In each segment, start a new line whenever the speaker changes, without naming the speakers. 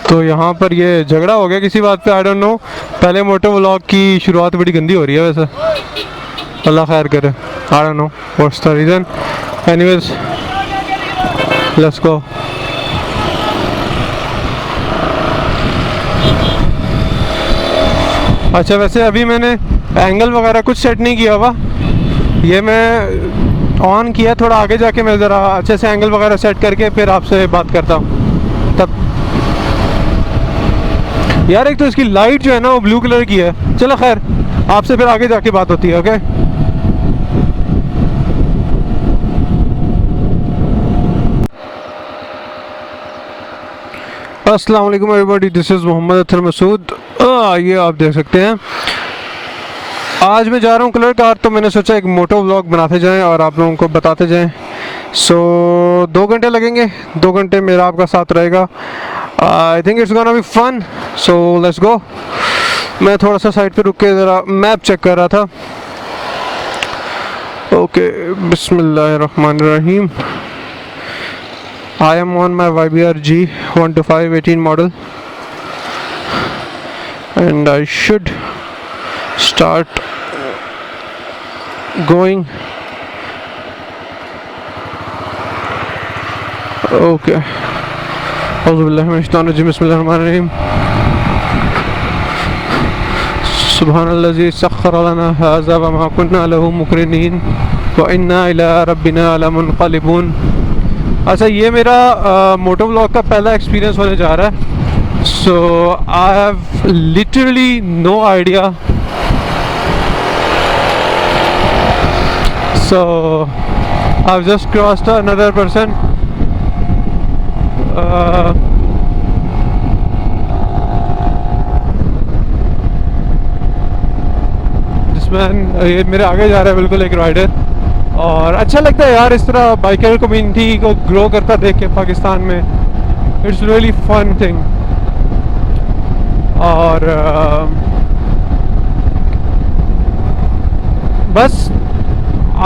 तो यहाँ पर ये झगड़ा हो गया किसी बात पे, आई डोंट नो। पहले मोटो व्लॉग की शुरुआत बड़ी गंदी हो रही है वैसे, अल्लाह खैर करे। I don't know what's the reason. Anyways let's go. अच्छा वैसे अभी मैंने एंगल वगैरह कुछ सेट नहीं किया हुआ, ये मैं ऑन किया, थोड़ा आगे जाके मैं ज़रा अच्छे से एंगल वगैरह सेट करके फिर आपसे बात करता हूँ तब। यार एक तो इसकी लाइट जो है ना वो ब्लू कलर की है। चलो खैर, आपसे फिर आगे जाके बात होती है। ओके अस्सलाम वालेकुम एवरीबॉडी, दिस इज़ मोहम्मद अतर मसूद। ये आप देख सकते हैं आज मैं जा रहा हूँ कलर कार, तो मैंने सोचा एक मोटो व्लॉग बनाते जाएं और आप लोगों को बताते जाएं। सो 2 घंटे लगेंगे, 2 घंटे मेरा आपका साथ रहेगा। I think it's gonna be fun, so let's go. मैं थोड़ा सा साइड पे रुक के ज़रा मैप चेक कर रहा था। ओके बिस्मिल्लाहिर्रहमानिर्रहीम। I am on my YBR G 125/18 model and I should start going. Okay. Auzubillahi minash shaitanir rajim. Bismillahirrahmanirrahim. Subhanallazi sakhkhara lana hadha wa ma kunna lahu muqrinin wa inna ila rabbina lamunqalibun. अच्छा ये मेरा moto vlog का पहला experience होने जा रहा है। So I have literally no idea. So I have just crossed another person. जिसमें ये मेरे आगे जा रहा है बिल्कुल एक राइडर, और अच्छा लगता है यार इस तरह बाइकर कम्युनिटी को ग्रो करता देख के पाकिस्तान में। It's really fun thing. और बस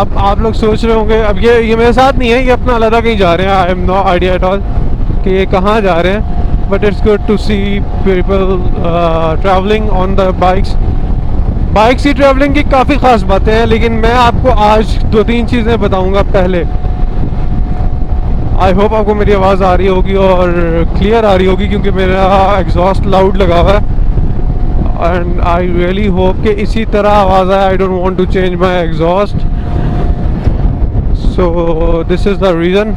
अब आप लोग सोच रहे होंगे, अब ये मेरे साथ नहीं है, ये अपना अलग कहीं जा रहे हैं। I am no idea at all कि ये कहाँ जा रहे हैं, but it's good to see people travelling on the bikes. Bike की ट्रैवलिंग की काफ़ी ख़ास बातें हैं, लेकिन मैं आपको आज 2-3 चीज़ें बताऊंगा। पहले आई होप आपको मेरी आवाज़ आ रही होगी और क्लियर आ रही होगी, क्योंकि मेरा एग्जॉस्ट लाउड लगा हुआ है एंड आई रियली होप कि इसी तरह आवाज़ आए। I don't want to change my exhaust, so this is the reason.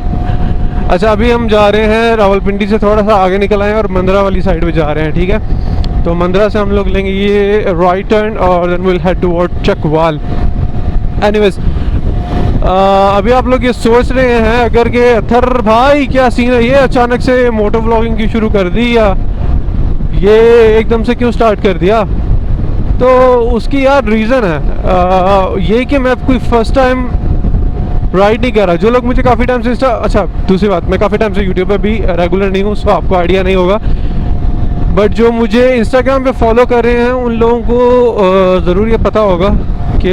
अच्छा अभी हम जा रहे हैं रावलपिंडी से थोड़ा सा आगे निकल आए और मंदरा वाली साइड पे जा रहे हैं, ठीक है। तो मंदरा से हम लोग लेंगे ये राइट टर्न और then will head toward Chakwal. Anyways अभी आप लोग ये सोच रहे हैं अगर कि अथर भाई क्या सीन है, ये अचानक से मोटो व्लॉगिंग की शुरू कर दी या ये एकदम से क्यों स्टार्ट कर दिया, तो उसकी यार रीज़न है ये कि मैं कोई फर्स्ट टाइम राइड नहीं कर रहा। जो लोग मुझे काफ़ी टाइम से अच्छा दूसरी बात, मैं काफ़ी टाइम से यूट्यूब पे भी रेगुलर नहीं हूँ, सो आपको आइडिया नहीं होगा, बट जो मुझे इंस्टाग्राम पे फॉलो कर रहे हैं उन लोगों को ज़रूर ये पता होगा कि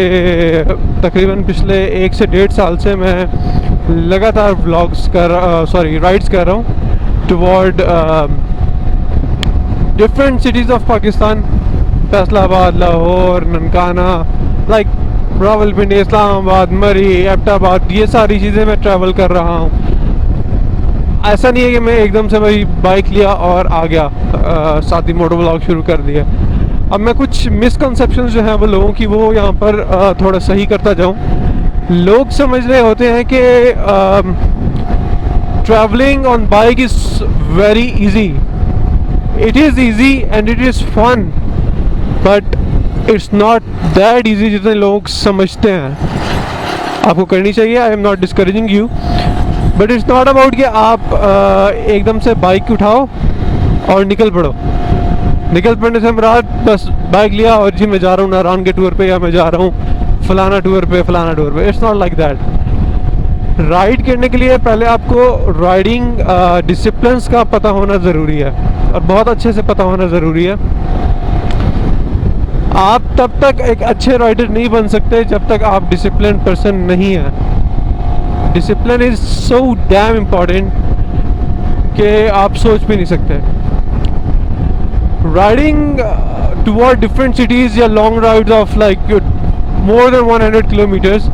तकरीबन पिछले 1 से 1.5 साल से मैं लगातार व्लॉग्स राइड्स कर रहा हूँ toward different cities of Pakistan. Faisalabad, Lahore, Nankana, like Rawalpindi, Islamabad, मरी, एबटाबाद, ये सारी चीज़ें मैं ट्रैवल कर रहा हूँ। ऐसा नहीं है कि मैं एकदम से भाई बाइक लिया और आ गया साथ ही मोटो व्लॉग शुरू कर दिया। अब मैं कुछ मिसकंसेप्शंस जो हैं वो लोगों की वो यहाँ पर थोड़ा सही करता जाऊँ। लोग समझ रहे होते हैं कि travelling on bike is very easy. It is easy and it is fun, but it's not that easy जितने लोग समझते हैं। आपको करनी चाहिए, I am not discouraging you, but it's not about कि आप एकदम से बाइक उठाओ और निकल पड़ो। निकल पड़ने से मुराद बस बाइक लिया और जी मैं जा रहा हूँ नारायण के टूर पे या मैं जा रहा हूँ फलाना टूर पे। It's not like that. Ride करने के लिए पहले आपको राइडिंग डिसिप्लिन्स का पता होना ज़रूरी है और बहुत अच्छे से पता होना ज़रूरी है। आप तब तक एक अच्छे राइडर नहीं बन सकते जब तक आप डिसिप्लिन पर्सन नहीं हैं। Discipline is so damn important कि आप सोच भी नहीं सकते। राइडिंग टुवर्ड डिफरेंट सिटीज़ या long rides of like more than 100 kilometres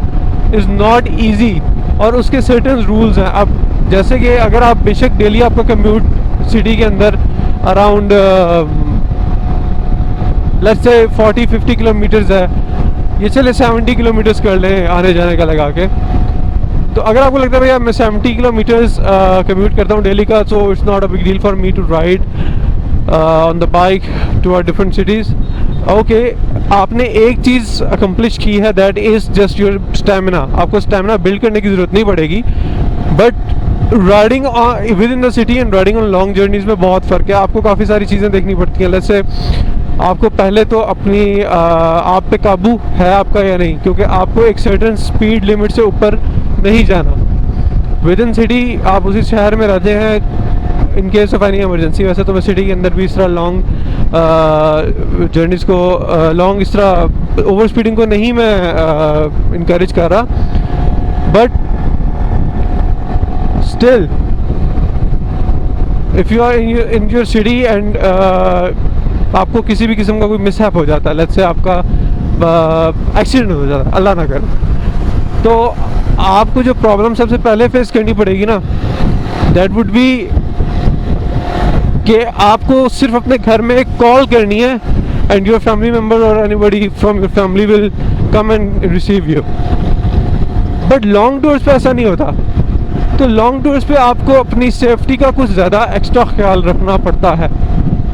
is not easy, और उसके सर्टेन रूल्स हैं। अब जैसे कि अगर आप बेशक डेली आपका कम्यूट सिटी के अंदर अराउंड लेट्स से 40-50 किलोमीटर्स है, ये चले 70 किलोमीटर्स कर लें आने जाने का लगा के, तो अगर आपको लगता है भैया मैं 70 किलोमीटर्स कम्यूट करता हूँ डेली का, so it's not a big deal for me to ride on the bike to are different cities. Okay, आपने एक चीज़ अकम्प्लिश की है, that is just your stamina. आपको स्टेमिना बिल्ड करने की ज़रूरत नहीं पड़ेगी, but riding within the city and riding on long journeys में बहुत फ़र्क है। आपको काफ़ी सारी चीज़ें देखनी पड़ती हैं। जैसे आपको पहले तो अपनी आप पे काबू है आपका या नहीं, क्योंकि आपको एक सर्टेन स्पीड लिमिट से ऊपर नहीं जाना। विद इन सिटी आप उसी शहर में रहते हैं इन केस ऑफ एनी इमरजेंसी। वैसे तो मैं सिटी के अंदर भी इस तरह लॉन्ग जर्नीज़ को लॉन्ग इस तरह ओवर स्पीडिंग को नहीं मैं इनकरेज कर रहा, but still if you are in your city and आपको किसी भी किस्म का कोई मिसहैप हो जाता है, लेट्स से आपका एक्सीडेंट हो जाता है, अल्लाह ना करे, तो आपको जो प्रॉब्लम सबसे पहले फेस करनी पड़ेगी ना, दैट वुड बी कि आपको सिर्फ अपने घर में एक कॉल करनी है एंड योर फैमिली मेम्बर और anybody from your family will come and receive you. But long tours पे ऐसा नहीं होता। तो लॉन्ग टूर्स पे आपको अपनी सेफ्टी का कुछ ज़्यादा एक्स्ट्रा ख्याल रखना पड़ता है,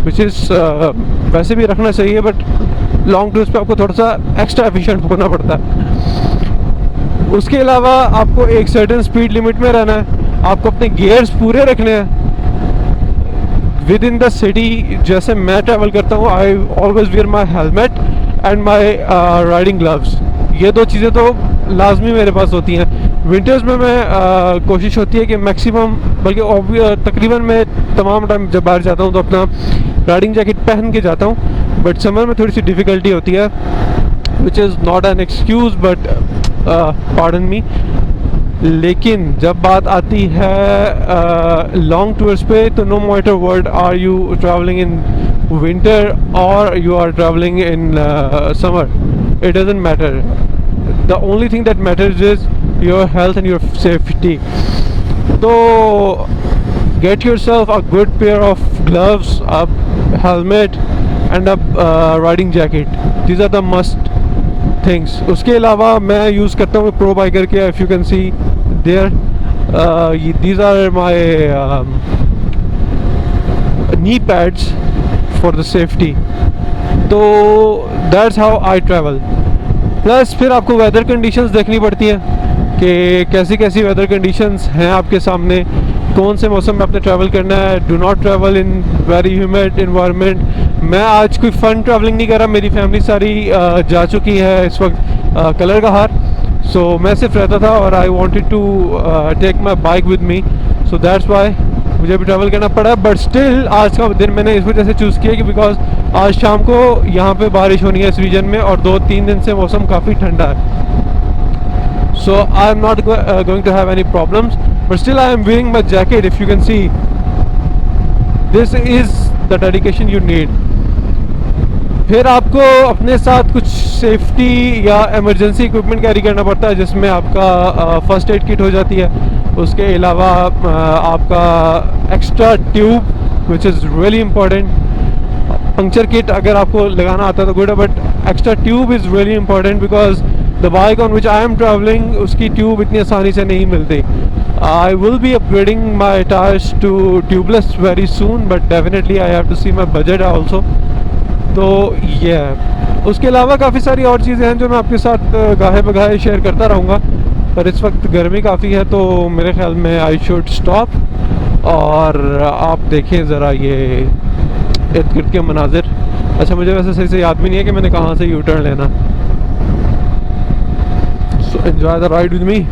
विच इज़ वैसे भी रखना चाहिए, बट लॉन्ग टूर्स पे आपको थोड़ा सा एक्स्ट्रा एफिशिएंट होना पड़ता है। उसके अलावा आपको एक सर्टेन स्पीड लिमिट में रहना है, आपको अपने गियर्स पूरे रखने हैं विद इन द सिटी। जैसे मैं ट्रैवल करता हूँ, I always wear my helmet and my riding gloves. ये दो चीज़ें तो लाजमी मेरे पास होती हैं। विंटर्स में मैं कोशिश होती है कि मैक्सिमम, बल्कि तकरीबन मैं तमाम टाइम जब बाहर जाता हूँ तो अपना राइडिंग जैकेट पहन के जाता हूँ, बट समर में थोड़ी सी डिफ़िकल्टी होती है, which is not an excuse but pardon me. लेकिन जब बात आती है लॉन्ग टूर्स पे, तो नो मैटर वर्ड are you travelling in winter और you are travelling in summer, it doesn't matter. The only thing that matters is your health and your safety. So get yourself a good pair of gloves, a helmet and a riding jacket. These are the must things. उसके अलावा मैं use करता हूँ pro biker के, if you can see there, these are my knee pads for the safety. तो that's how I travel. Plus फिर आपको weather conditions देखनी पड़ती हैं कि कैसी कैसी वेदर कंडीशंस हैं आपके सामने, कौन से मौसम में आपने ट्रैवल करना है। Do not travel in very humid environment. मैं आज कोई फ़न ट्रैवलिंग नहीं कर रहा, मेरी फैमिली सारी जा चुकी है इस वक्त कलर का हार, सो मैं सिर्फ रहता था और I wanted to take my bike with me, so that's why मुझे भी ट्रैवल करना पड़ा। बट स्टिल आज का दिन मैंने इस वजह से चूज़ किया कि बिकॉज आज शाम को यहाँ पे बारिश होनी है इस रीजन में, और 2-3 दिन से मौसम काफ़ी ठंडा है। So I am not going to have any problems, but still I am wearing my jacket. If you can see, this is the dedication you need. फिर आपको अपने साथ कुछ सेफ्टी या इमरजेंसी इक्विपमेंट कैरी करना पड़ता है, जिसमें आपका फर्स्ट एड किट हो जाती है। उसके अलावा आपका extra tube which is really important. Puncture kit अगर आपको लगाना आता है तो गुड है, but extra tube is really important because the bike on which I am travelling, उसकी ट्यूब इतनी आसानी से नहीं मिलती। I will be upgrading my tyres to tubeless very soon, but definitely I have to see my budget also. तो ये है। उसके अलावा काफ़ी सारी और चीज़ें हैं जो मैं आपके साथ गाहे बगाहे शेयर करता रहूँगा, पर इस वक्त गर्मी काफ़ी है तो मेरे ख्याल में आई शुड स्टॉप और आप देखें ज़रा ये इर्द गिर्द के मनाजिर। अच्छा, मुझे वैसे सही से याद भी नहीं है कि मैंने कहाँ से यू टर्न लेना। So enjoy the ride with me.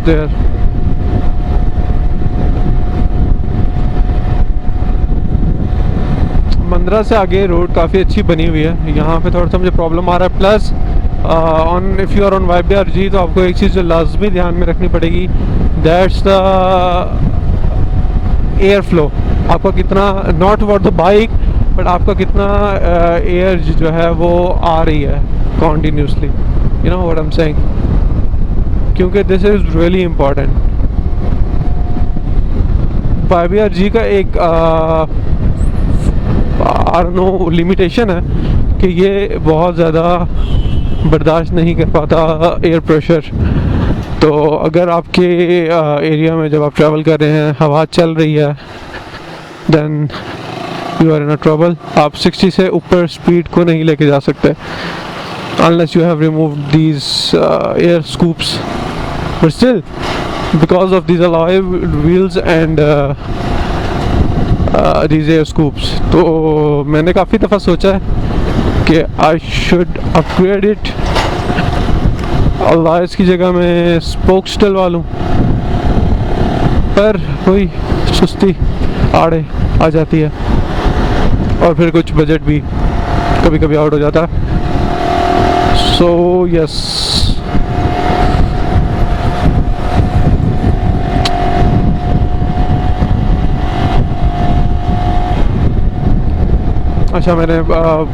There. Mandra से आगे रोड काफ़ी अच्छी बनी हुई है, यहाँ पे थोड़ा सा मुझे प्रॉब्लम आ रहा है। Plus on if you are on YBRG तो आपको एक चीज़ जो लाजमी ध्यान में रखनी पड़ेगी, दैट्स द एयर फ्लो। आपका कितना, not about the bike, but आपका कितना एयर जो है वो आ रही है continuously, you know what I am saying, क्योंकि this is really important. YBRG का एक नो लिमिटेशन है कि ये बहुत ज़्यादा बर्दाश्त नहीं कर पाता एयर प्रेशर। तो अगर आपके एरिया में जब आप ट्रैवल कर रहे हैं हवा चल रही है, then you are in a trouble. आप 60 से ऊपर स्पीड को नहीं लेके जा सकते unless you have removed these air scoops, but still because of these alloy wheels and these air scoops, तो मैंने काफ़ी दफ़ा सोचा है कि I should upgrade it, alloys की जगह मैं spokes डलवा लूँ, पर वही सुस्ती आड़े आ जाती है और फिर कुछ बजट भी कभी कभी आउट हो जाता है। सो यस, अच्छा मैंने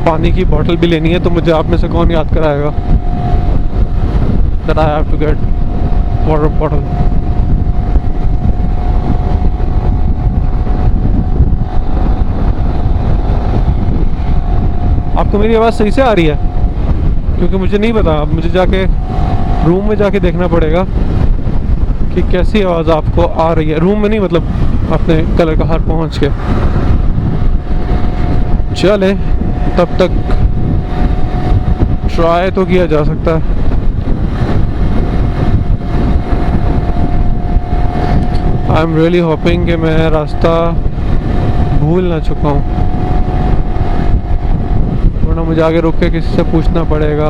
पानी की बोतल भी लेनी है, तो मुझे आप में से कौन याद कराएगा that I have to get water bottle? आपको मेरी आवाज़ सही से आ रही है? क्योंकि मुझे नहीं पता, अब मुझे जाके रूम में जाके देखना पड़ेगा कि कैसी आवाज़ आपको आ रही है। रूम में नहीं, मतलब अपने कलर का हार पहुंच के। चले तब तक ट्राई तो किया जा सकता है। आई एम रियली होपिंग कि मैं रास्ता भूल ना चुका हूँ, वरना मुझे आगे रुक के किसी से पूछना पड़ेगा।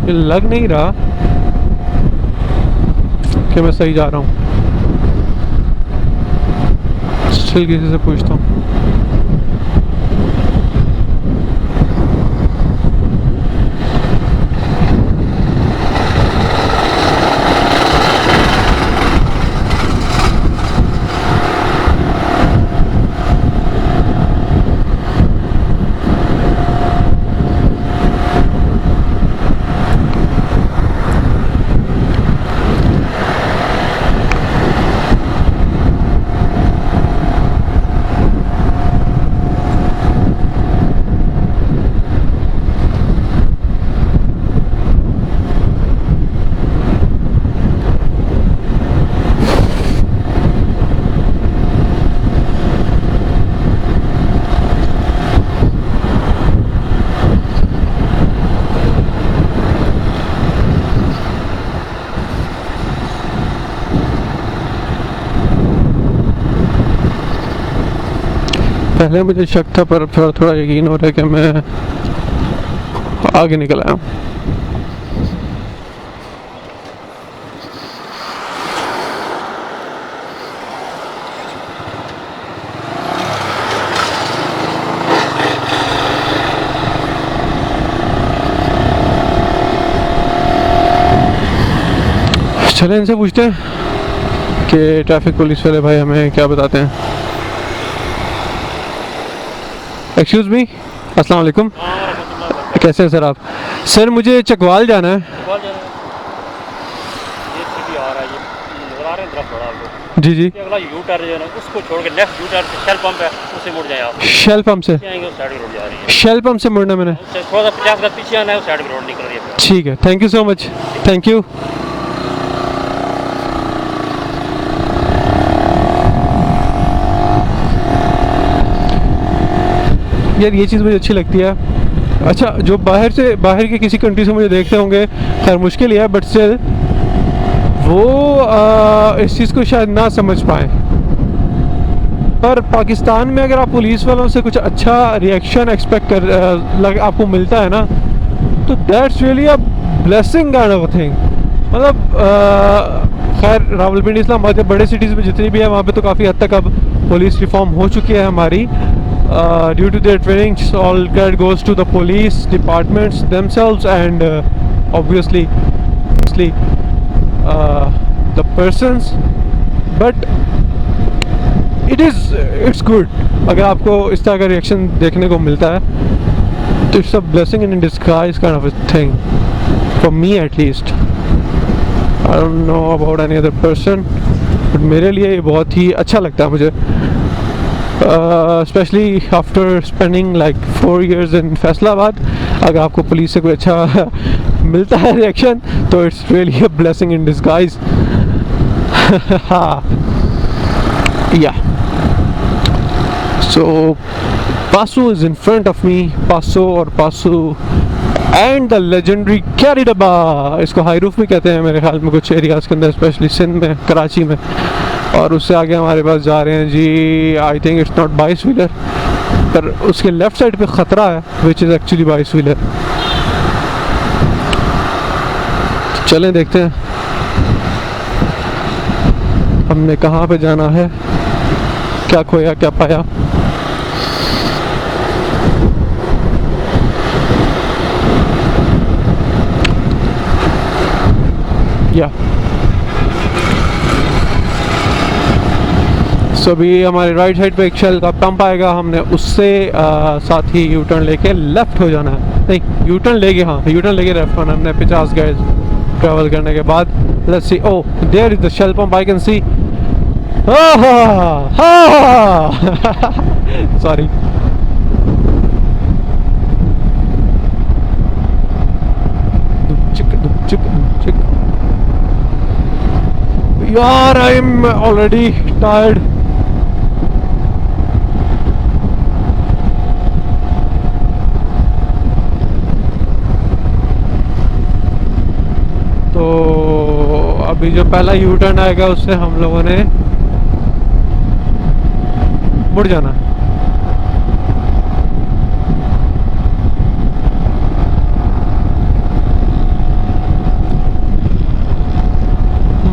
ये लग नहीं रहा कि मैं सही जा रहा हूँ, स्टिल किसी से पूछता हूँ। पहले मुझे शक था, पर फिर थोड़ा यकीन हो रहा है कि मैं आगे निकल आया हूँ। चले इनसे पूछते हैं कि ट्रैफिक पुलिस वाले भाई हमें क्या बताते हैं। एक्सक्यूज़ मी, अस्सलाम वालेकुम। कैसे हैं सर आप? सर मुझे चकवाल जाना है। जी जी,
अगला यू टर्न जो है उसको छोड़ के left you turn shell pump है, उससे मुड़ जाए आप।
शेल पंप से?
साइड रोड जा रही है।
शेल पंप से मुड़ना मैंने?
थोड़ा सा 50 गज पीछे आना है, उस साइड रोड निकल रही है।
ठीक है, thank you so much, thank you. यार ये चीज़ मुझे अच्छी लगती है। अच्छा, जो बाहर के किसी कंट्री से मुझे देखते होंगे, खैर मुश्किल ही है, बट स्टिल वो इस चीज़ को शायद ना समझ पाए। पर पाकिस्तान में अगर आप पुलिस वालों से कुछ अच्छा रिएक्शन एक्सपेक्ट कर आपको मिलता है ना, तो that's really a blessing kind of a thing. मतलब खैर रावलपिंडी इस्लामाबाद बड़े सिटीज़ में जितनी भी है वहाँ पे तो काफ़ी हद तक अब पुलिस रिफॉर्म हो चुकी है हमारी। Due to their trainings all credit goes to the police departments themselves and obviously the persons, but it's good अगर आपको इस तरह का रिएक्शन देखने को मिलता है, तो it's a blessing in disguise kind of a thing for me at least. I don't know about any other person, but मेरे लिए ये बहुत ही अच्छा लगता है मुझे, specially after spending like 4 years इन फैसलाबाद। अगर आपको पुलिस से कोई अच्छा मिलता है रिएक्शन, तो it's really a blessing in disguise. Yeah. So Pasu is in front of me. Pasu and the legendary Carry Dabba, इसको हाई रूफ भी कहते हैं मेरे ख्याल में कुछ एरियाज़ के अंदर, स्पेशली सिंध में, कराची में। और उससे आगे हमारे पास जा रहे हैं ji, I think it's not 22 wheeler, पर उसके लेफ़्ट साइड पे ख़तरा है विच इज़ एक्चुअली 22 व्हीलर। चलें देखते हैं हमने कहाँ पे जाना है, क्या खोया क्या पाया। या सो अभी हमारे राइट साइड पे एक शेल का पंप आएगा, हमने उससे साथ ही यू टर्न लेके लेफ़्ट हो जाना है, नहीं यू टर्न लेके, हाँ यू टर्न लेके लेफ़्ट होना है हमने 50 गेज ट्रैवल करने के बाद। Let's see, oh there is the shell pump, I can see. Sorry, यार आई एम ऑलरेडी टायर्ड। तो अभी जो पहला यू टर्न आएगा उससे हम लोगों ने मुड़ जाना।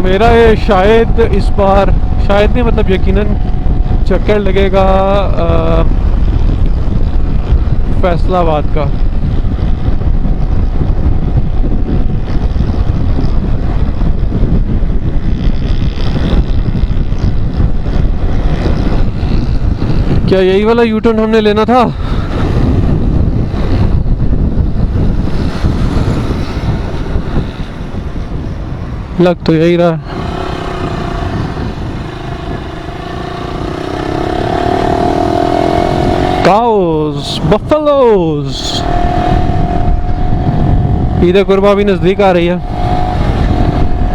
मेरा ये शायद इस बार, शायद नहीं मतलब यकीनन चक्कर लगेगा फैसलाबाद का। क्या यही वाला यू टर्न हमने लेना था? लग तो यही रहा है। काउस, बफेलोज, ईद कुर्बा भी नज़दीक आ रही है,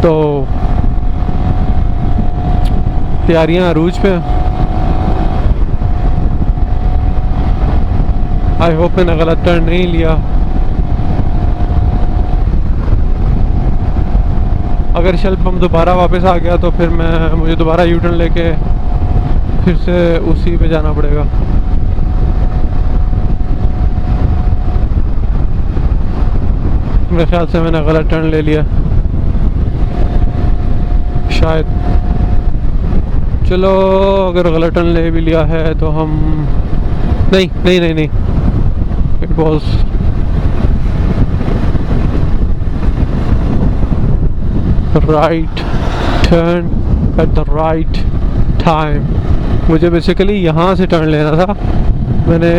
तो तैयारियां अरूज पे। आई होप मैंने गलत टर्न नहीं लिया। अगर शेल पंप दोबारा वापस आ गया तो फिर मुझे दोबारा यू टर्न लेके फिर से उसी पे जाना पड़ेगा। मेरे ख्याल से मैंने गलत टर्न ले लिया शायद। चलो अगर गलत टर्न ले भी लिया है तो हम नहीं, it was right turn at the right time. मुझे बेसिकली यहाँ से टर्न लेना था, मैंने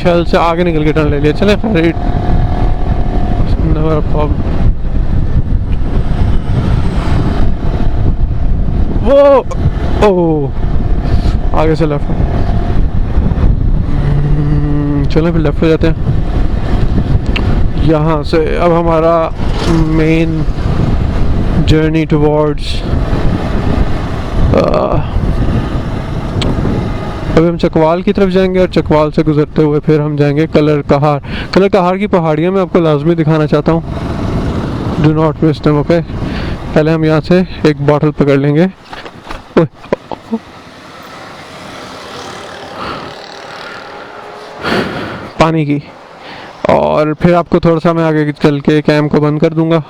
शेल से आगे निकल के टर्न ले लिया। चले खैर, नेवर अ प्रॉब्लम। वो ओह आगे से लेफ्ट, चलो फिर लेफ्ट हो जाते हैं यहाँ से। अब हमारा मेन जर्नी टुवर्ड्स, अभी हम चकवाल की तरफ जाएंगे और चकवाल से गुजरते हुए फिर हम जाएंगे कलर कहार। कलर कहार की पहाड़ियाँ मैं आपको लाजमी दिखाना चाहता हूँ, do not miss them. Okay, पहले हम यहाँ से एक बॉटल पकड़ लेंगे। पानी की, और फिर आपको थोड़ा सा मैं आगे चल के कैम को बंद कर दूंगा।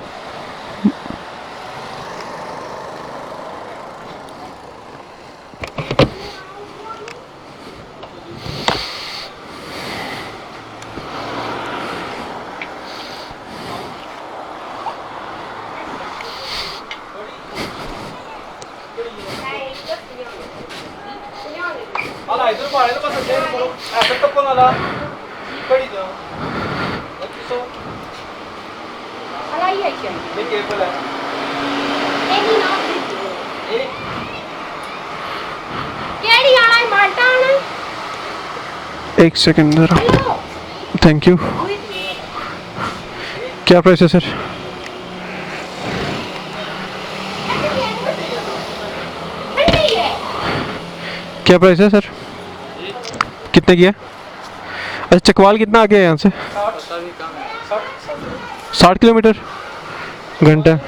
एक सेकंड जरा, थैंक यू। क्या प्राइस है सर? क्या प्राइस है सर? कितने की है? अच्छा, चकवाल कितना आगे है यहाँ से? 60 किलोमीटर घंटा।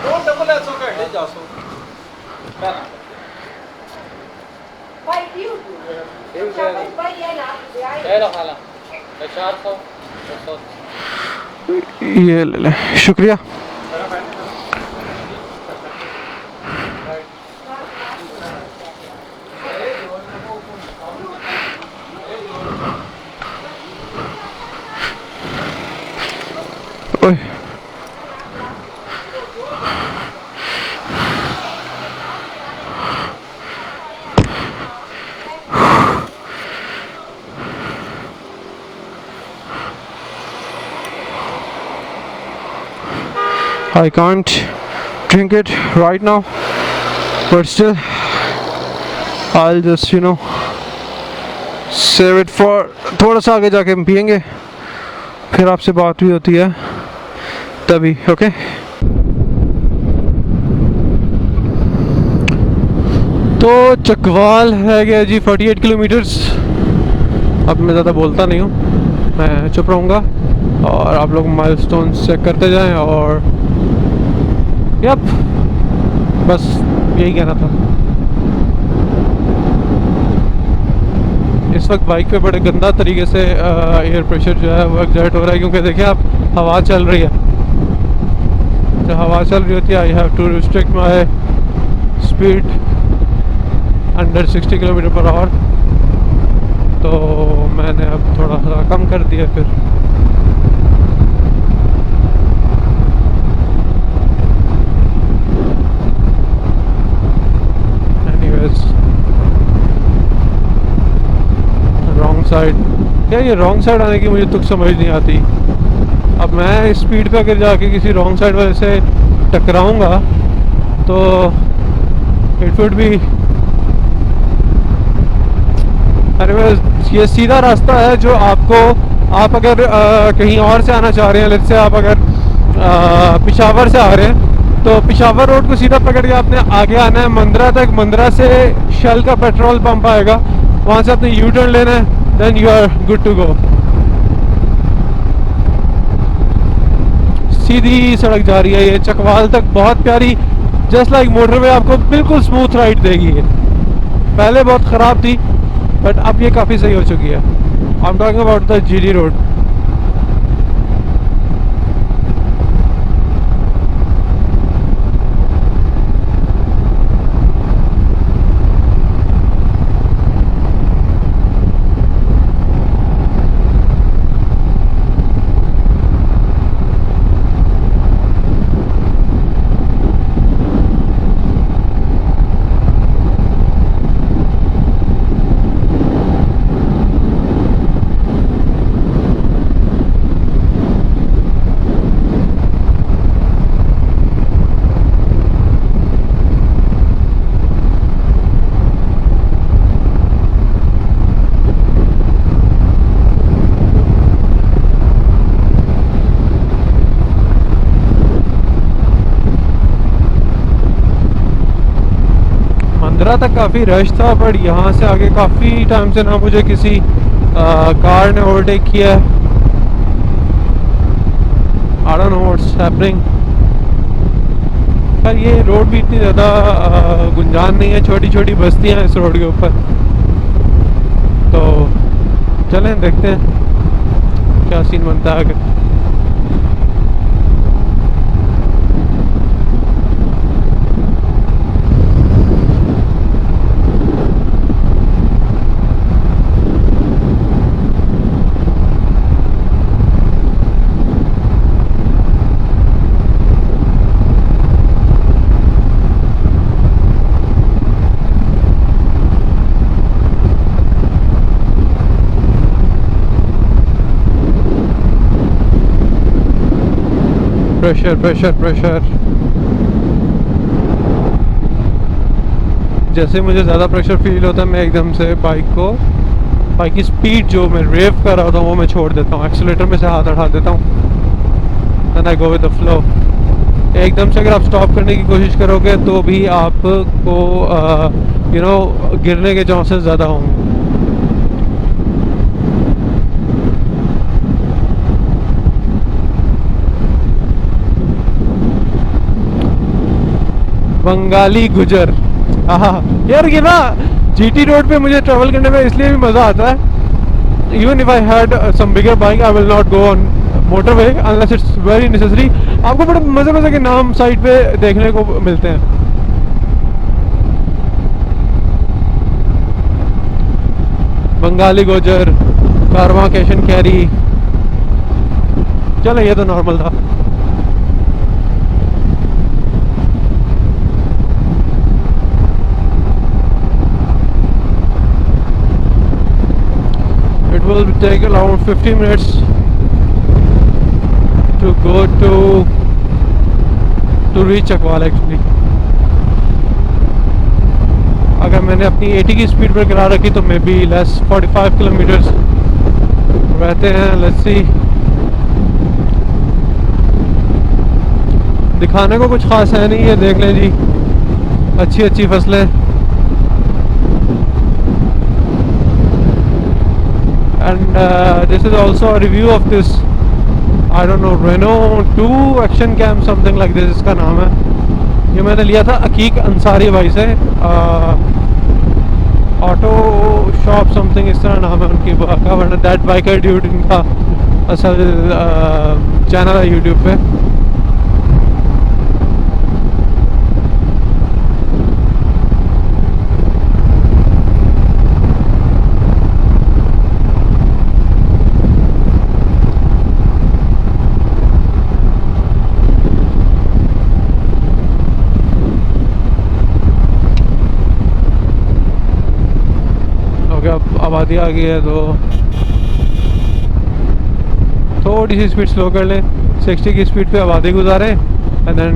ये ले लें, शुक्रिया। ओए I can't drink it right now, but still I'll just save it for थोड़ा सा आगे जाके हम पियेंगे, फिर आपसे बात भी होती है तभी। ओके, तो चकवाल है गया जी 48 किलोमीटर्स। अब मैं ज़्यादा बोलता नहीं हूँ, मैं चुप रहूँगा और आप लोग माइलस्टोन्स चेक करते जाएं। और यप, बस यही कहना था। इस वक्त बाइक पे बड़े गंदा तरीके से एयर प्रेशर जो है वो एग्जर्ट हो रहा है, क्योंकि देखिए आप, हवा चल रही है। जब हवा चल रही होती है, I have to restrict my speed under 60 kilometre per hour. तो मैंने अब थोड़ा सा कम कर दिया फिर। रॉन्ग साइड, क्या ये रॉन्ग साइड आने की मुझे तुक समझ नहीं आती। अब मैं इस स्पीड पे अगर जाके किसी रॉन्ग साइड वाले से टकराऊंगा तो इट वुड बी, अरे ये सीधा रास्ता है जो आपको, आप अगर कहीं और से आना चाह रहे हैं, लेट्स से आप अगर पिशावर से आ रहे हैं, तो पिशावर रोड को सीधा पकड़ के आपने आगे आना है मंदरा तक। मंदरा से शेल का पेट्रोल पंप आएगा, वहाँ से आपने यू टर्न लेना है, then you are good to go. सीधी सड़क जा रही है ये चकवाल तक, बहुत प्यारी, जस्ट लाइक मोटरवे, आपको बिल्कुल स्मूथ राइड देगी ये। पहले बहुत ख़राब थी बट अब ये काफ़ी सही हो चुकी है। I am talking about the GD road. Mandra तक काफ़ी रश था, बट यहाँ से आगे काफ़ी टाइम से ना मुझे किसी कार ने ओवरटेक किया है। I don't know what's happening. पर ये रोड भी इतनी ज़्यादा गुंजान नहीं है, छोटी छोटी बस्तियाँ हैं इस रोड के ऊपर। तो चलें देखते हैं। क्या सीन बनता है आगे। Pressure pressure pressure. जैसे मुझे ज़्यादा प्रेशर फील होता है मैं एकदम से बाइक की स्पीड जो मैं रेव कर रहा था वो मैं छोड़ देता हूँ, एक्सीलेटर में से हाथ हटा देता हूँ, then I go with the flow. एकदम से अगर आप स्टॉप करने की कोशिश करोगे तो भी आपको गिरने के चांसेस ज़्यादा होंगे। बंगाली गुजर। हाँ यार, ये ना जीटी रोड पे मुझे ट्रैवल करने में इसलिए भी मज़ा आता है। Even if I had some bigger bike I will not go on motorway unless it's very necessary. आपको बड़े मज़े मज़े के नाम साइड पे देखने को मिलते हैं। बंगाली गुजर, कारवां कैश एंड कैरी। चलो ये तो नॉर्मल था। It will take around 50 minutes to go to reach Chakwaal actually। अगर मैंने अपनी 80 की स्पीड पर करा रखी तो मे बी लेस 45 किलोमीटर्स रहते हैं। Let's see. दिखाने को कुछ खास है नहीं है, देख लें जी, अच्छी अच्छी फसलें। And this is also a review of this, I don't know, Renault 2 Action Cam something like this इसका नाम है। ये मैंने लिया था अकीक अंसारी भाई से, ऑटो शॉप समथिंग इस तरह नाम है उनकी का, वरना दैट बाइकर ड्यूड इनका असल चैनल है यूट्यूब पे। आबादी आ गई है तो थोड़ी सी स्पीड स्लो कर लें, 60 की स्पीड पे आबादी गुजारें and then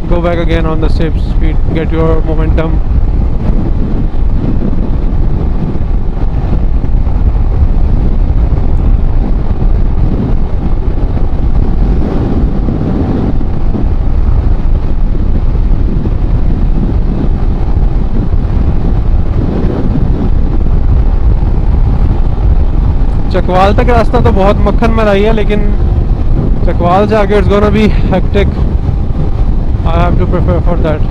go back again on the same speed, get your momentum. Chakwal तक रास्ता तो बहुत मक्खन मलाई है, लेकिन चकवाल से आगे it's gonna be hectic. I have to prepare for that.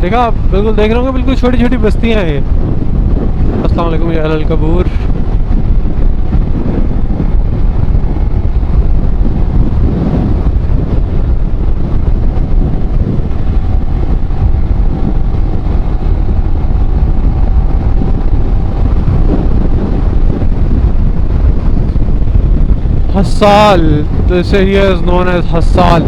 देखा आप बिल्कुल देख रहे होंगे, बिल्कुल छोटी छोटी बस्तियां हैं ये। अस्सलाम वालेकुम या अल कबूर। Hasal, this area is known as Hasal.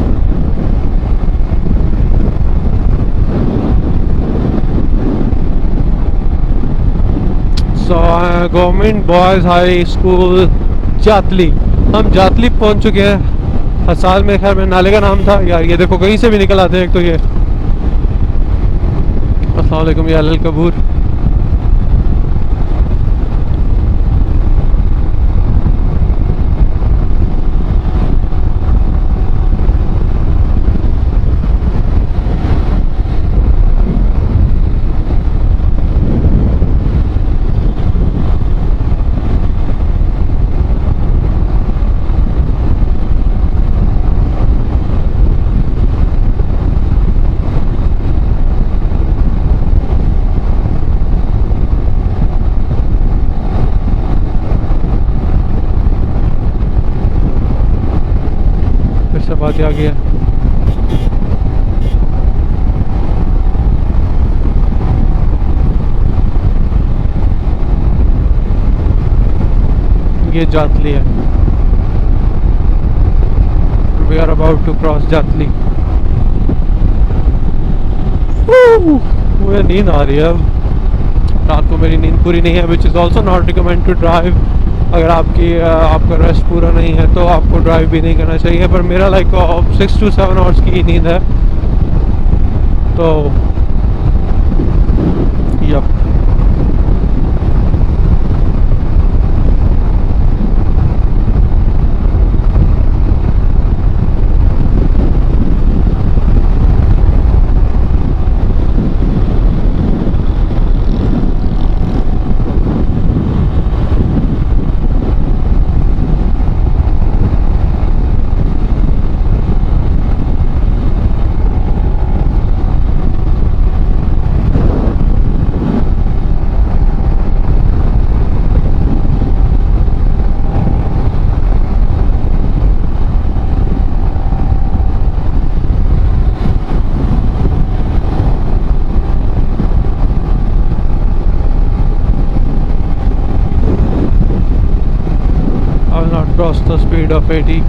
Government boys high school Jatli. हम जातली पहुंच चुके हैं। हसाल में खैर मेरे नाले का नाम था यार। ये देखो कहीं से भी निकल आते हैं एक तो ये। अस्सलाम वालेकुम या अल कबूर। बात ही आ गई है। ये जातली है। We are about to cross जातली। मुझे नींद आ रही है अब। रात को मेरी नींद पूरी नहीं है, which is also not recommend to drive. अगर आपका रेस्ट पूरा नहीं है तो आपको ड्राइव भी नहीं करना चाहिए, पर मेरा लाइक 6 to 7 आवर्स की नींद है। तो yup, I will not cross the speed of 80.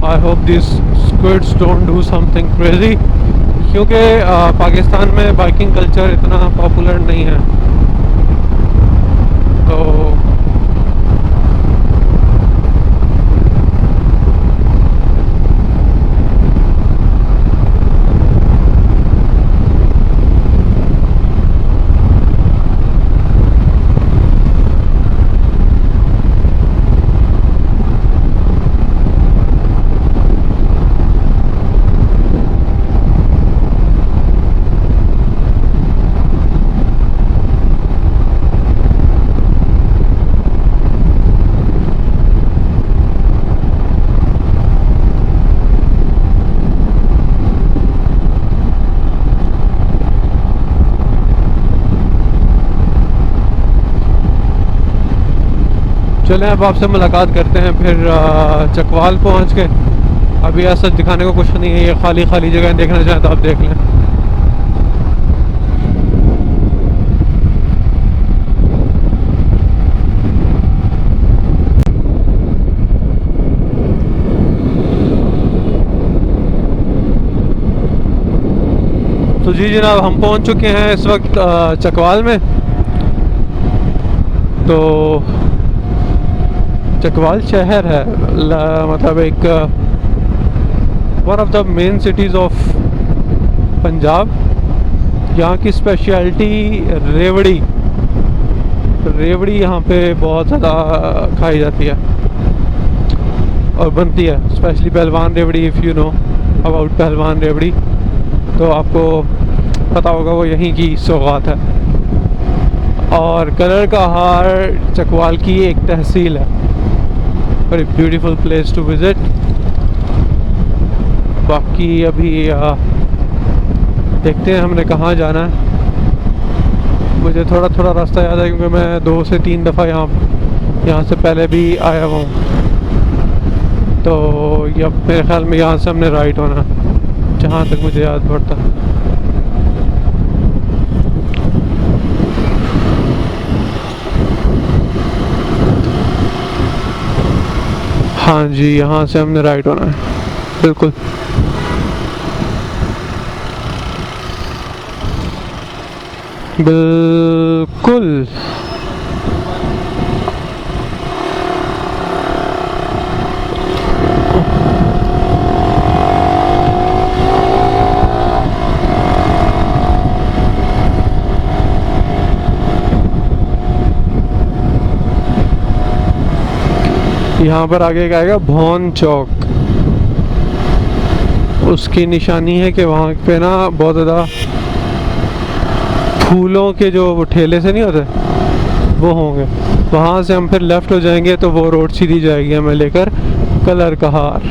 I hope these squids don't do something crazy, क्योंकि पाकिस्तान में बाइकिंग कल्चर इतना पॉपुलर नहीं है। तो चलें, अब आपसे मुलाकात करते हैं फिर चकवाल पहुंच के। अभी ऐसा दिखाने को कुछ नहीं है, ये खाली खाली जगह देखना चाहें तो आप देख लें। तो जी जनाब, हम पहुंच चुके हैं इस वक्त चकवाल में। तो चकवाल शहर है, मतलब एक one of the main cities of Punjab. यहाँ की स्पेशलिटी रेवड़ी यहाँ पे बहुत ज़्यादा खाई जाती है और बनती है, स्पेशली पहलवान रेवड़ी। इफ़ यू नो अबाउट पहलवान रेवड़ी तो आपको पता होगा, वो यहीं की सौगात है। और कलर का हार चकवाल की एक तहसील है। Very beautiful place to visit. बाकी अभी देखते हैं हमने कहाँ जाना है। मुझे थोड़ा थोड़ा रास्ता याद है क्योंकि मैं 2 से 3 दफ़ा यहाँ से पहले भी आया हुआ हूँ। तो ये मेरे ख्याल में यहाँ से हमने राइट होना, जहाँ तक मुझे याद पड़ता। हाँ जी, यहाँ से हमने राइट होना है, बिल्कुल। बिल्कुल। यहाँ पर आगे का आएगा भौन चौक। उसकी निशानी है कि वहाँ पे ना बहुत ज़्यादा फूलों के जो ठेले से नहीं होते, वो होंगे। वहाँ से हम फिर लेफ़्ट हो जाएंगे तो वो रोड सीधी जाएगी हमें लेकर कलर कहार।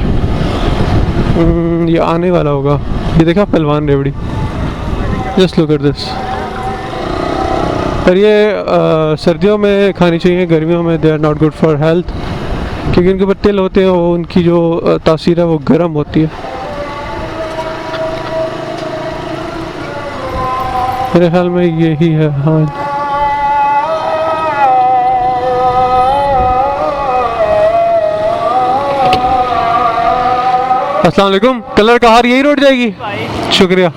ये आने वाला होगा। ये देखा पहलवान रेवड़ी, जस्ट लुक एट दिस। पर ये सर्दियों में खानी चाहिए, गर्मियों में they are not good for health, क्योंकि इनके ऊपर तिल होते हैं, वो उनकी जो तासीर है वो गर्म होती है। मेरे ख्याल में यही है। हाँ, अस्सलाम वालेकुम। कलर कहार यही रोड जाएगी? शुक्रिया।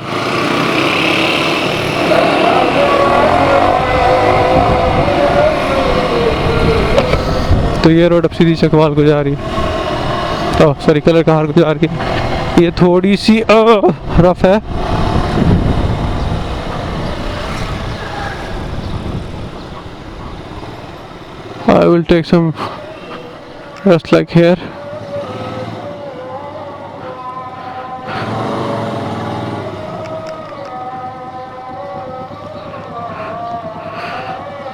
तो ये रोड अब सीधी चकवाल को जा रही है, सॉरी कलर कहार को जा रही है। ये थोड़ी सी रफ है। I will take some rest like here.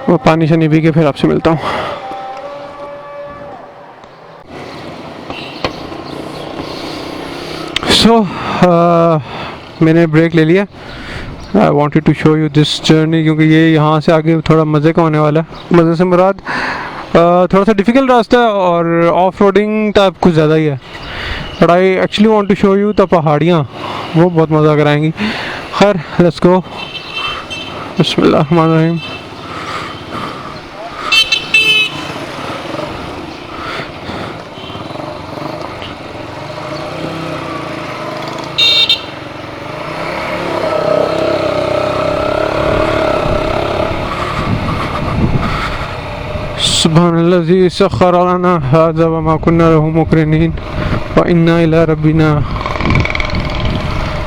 मैं पानी शानी पी के फिर आपसे मिलता हूँ। मैंने ब्रेक ले लिया। I wanted to show you this journey, क्योंकि ये यहाँ से आगे थोड़ा मज़े का होने वाला है। मज़े से मुराद थोड़ा सा डिफ़िकल्ट रास्ता है और ऑफ रोडिंग टाइप कुछ ज़्यादा ही है। But I actually want to show you the पहाड़ियाँ, वो बहुत मज़ा कराएंगी। खैर लेट्स गो। बिस्मिल्लाह रहमान रहीम। सुब्हानल्लाज़ी सख्खर लना हाज़ा व मा कुन्ना लहू मुक़रिनीन व इन्ना इला रब्बिना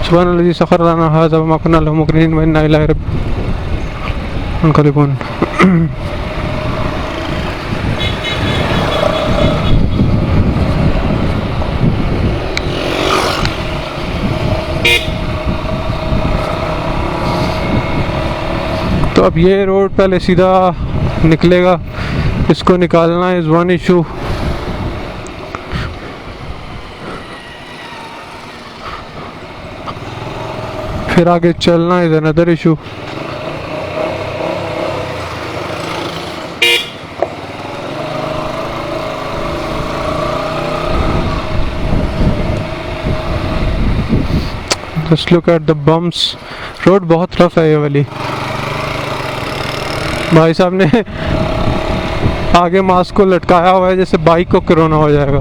सुब्हानल्लाज़ी सख्खर लना हाज़ा व मा कुन्ना लहू मुक़रिनीन व इन्ना इला रब्बिना मुनक़लिबून। तो अब ये रोड पहले सीधा निकलेगा, इसको निकालना इज़ वन इशू। फिर आगे चलना is another issue. Just look at the bumps. Road बहुत रफ है ये वाली। भाई साहब ने आगे मास्क को लटकाया हुआ है जैसे बाइक को कोरोना हो जाएगा।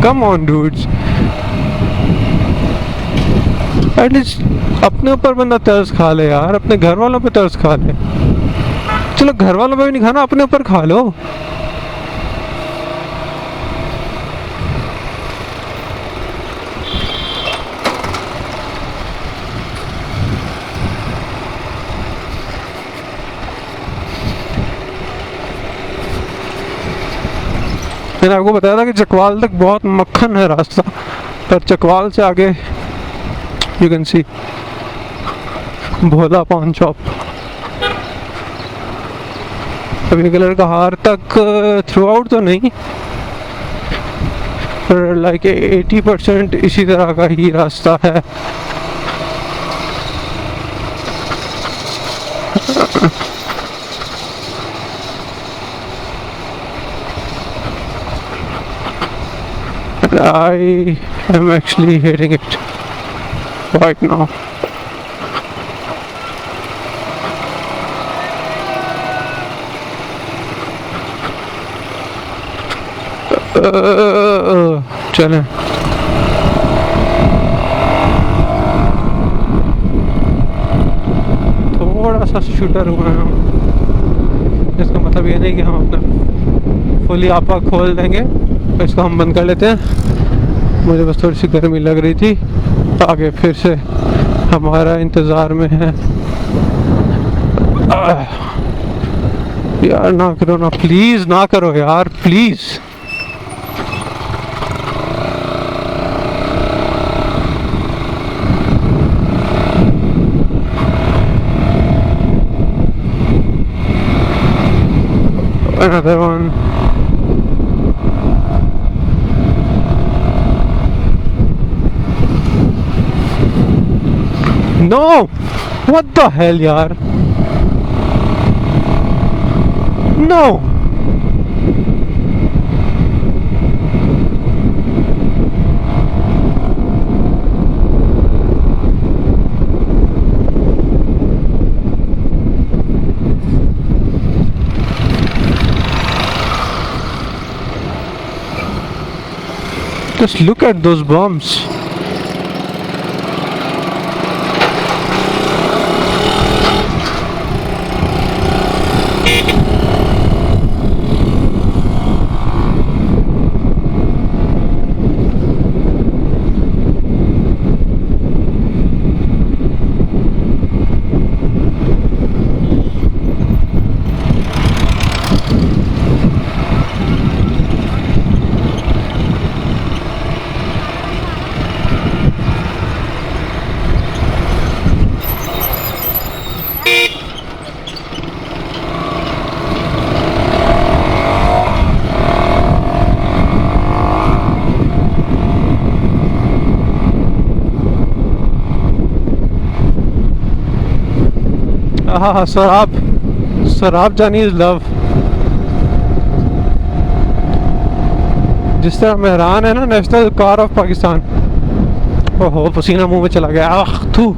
कम ऑन डूड्स, एटलीस्ट अपने ऊपर बंदा तरस खा ले यार, अपने घर वालों पे तरस खा ले। चलो घर वालों पे भी नहीं खाना, अपने ऊपर खा लो। मैंने आपको बताया था कि चकवाल तक बहुत मक्खन है रास्ता, पर चकवाल से आगे यू कैन सी भोला पान शॉप। अभी कलर का हार तक थ्रू आउट तो नहीं, पर लाइक 80% इसी तरह का ही रास्ता है। I am actually hating it right now. चलें। थोड़ा सा शूटर हुआ है हम, इसका मतलब ये नहीं कि हम अपना फुली आपा खोल देंगे। इसको हम बंद कर लेते हैं। मुझे बस थोड़ी सी गर्मी लग रही थी, आगे फिर से हमारा इंतज़ार में है। यार ना करो ना, प्लीज़ ना करो यार, please. another one. No! What the hell, yaar? No! Just look at those bumps. Sarab Jani is love. जिस तरह मेहरान है ना नेशनल कार ऑफ पाकिस्तान। ओहो पसीना मुंह में चला गया। आह थू।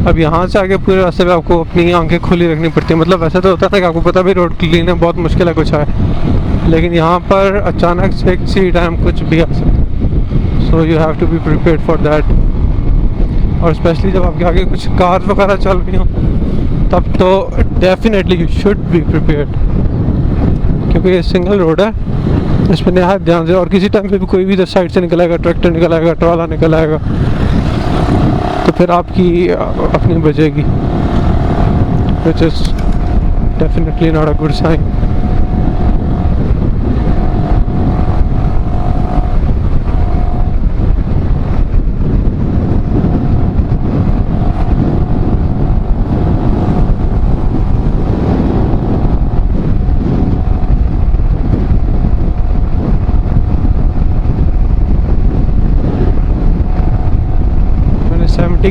अब यहाँ से आगे पूरे रास्ते पे आपको अपनी आंखें खुली रखनी पड़ती है। मतलब वैसे तो होता है कि आपको पता भी रोड क्लीन है, बहुत मुश्किल है कुछ है, लेकिन यहाँ पर अचानक से किसी टाइम कुछ भी आ सकता है। So you have to be prepared for that. और स्पेशली जब आपके आगे कुछ कार वगैरह चल रही हो तब तो definitely you should be prepared, क्योंकि ये सिंगल रोड है, इस पर नहायत ध्यान से। और किसी टाइम पे भी कोई भी इधर साइड से निकल आएगा, ट्रैक्टर निकल आएगा, ट्रॉला निकल आएगा, तो फिर आपकी अपनी बजेगी, which is definitely not a good sign.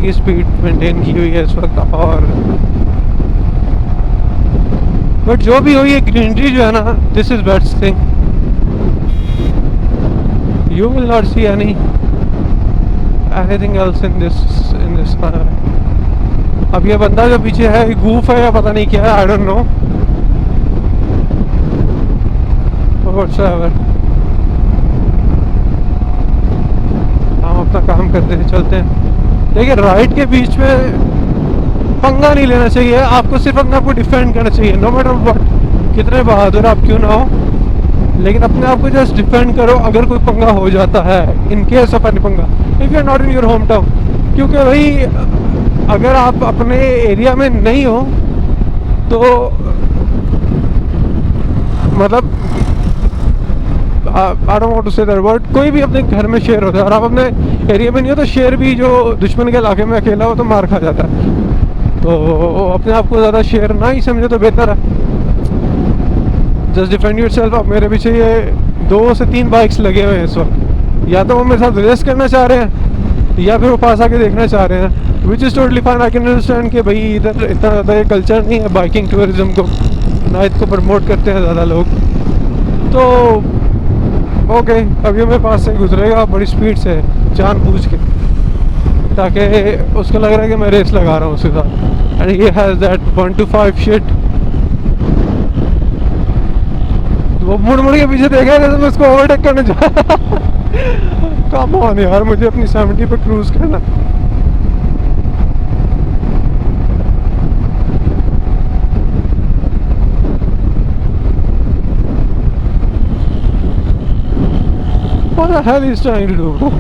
की स्पीड मेंटेन की हुई है इस वक्त। और बट जो भी हो, ये ग्रीनरी जो है ना, this is best thing. You will not see anything else in this. अब ये बंदा जो पीछे है गूफ है या पता नहीं क्या है, आई डोंट नो, व्हाटएवर। हम अपना काम करते हैं, चलते हैं। देखिए राइट के बीच में पंगा नहीं लेना चाहिए, आपको सिर्फ अपने आप को डिफेंड करना चाहिए, नो मैटर व्हाट, कितने बहादुर आप क्यों ना हो, लेकिन अपने आप को जस्ट डिफेंड करो अगर कोई पंगा हो जाता है, इन केस ऑफ एनी पंगा, if you are not in your home town. क्योंकि भाई अगर आप अपने एरिया में नहीं हो तो मतलब I don't want to say that word, कोई भी अपने घर में शेर होता है, और आप अपने एरिया में नहीं हो तो शेर भी जो दुश्मन के इलाके में अकेला हो तो मार खा जाता है। तो अपने आप को ज़्यादा शेर ना ही समझे तो बेहतर है, जस्ट डिफेंड योरसेल्फ। अब मेरे पीछे ये 2 से 3 बाइक्स लगे हुए हैं इस वक्त, या तो वो मेरे साथ रेस करना चाह रहे हैं या फिर वो पास आके देखना चाह रहे हैं, which is totally fine. I can understand कि भाई इधर इतना ज़्यादा ये कल्चर नहीं है बाइकिंग टूरिज्म को, ना इसको प्रमोट करते हैं ज़्यादा लोग। तो ओके, अभी मेरे पास से गुजरेगा बड़ी स्पीड से जानबूझ के, ताकि उसको लग रहा है कि मैं रेस लगा रहा हूँ उसके साथ, and he has that 1 to 5 shit. वो मुड़ के पीछे देखा जैसे मैं उसको ओवरटेक करने जा कम ऑन यार, मुझे अपनी 70 पे क्रूज करना। What the hell is trying to do?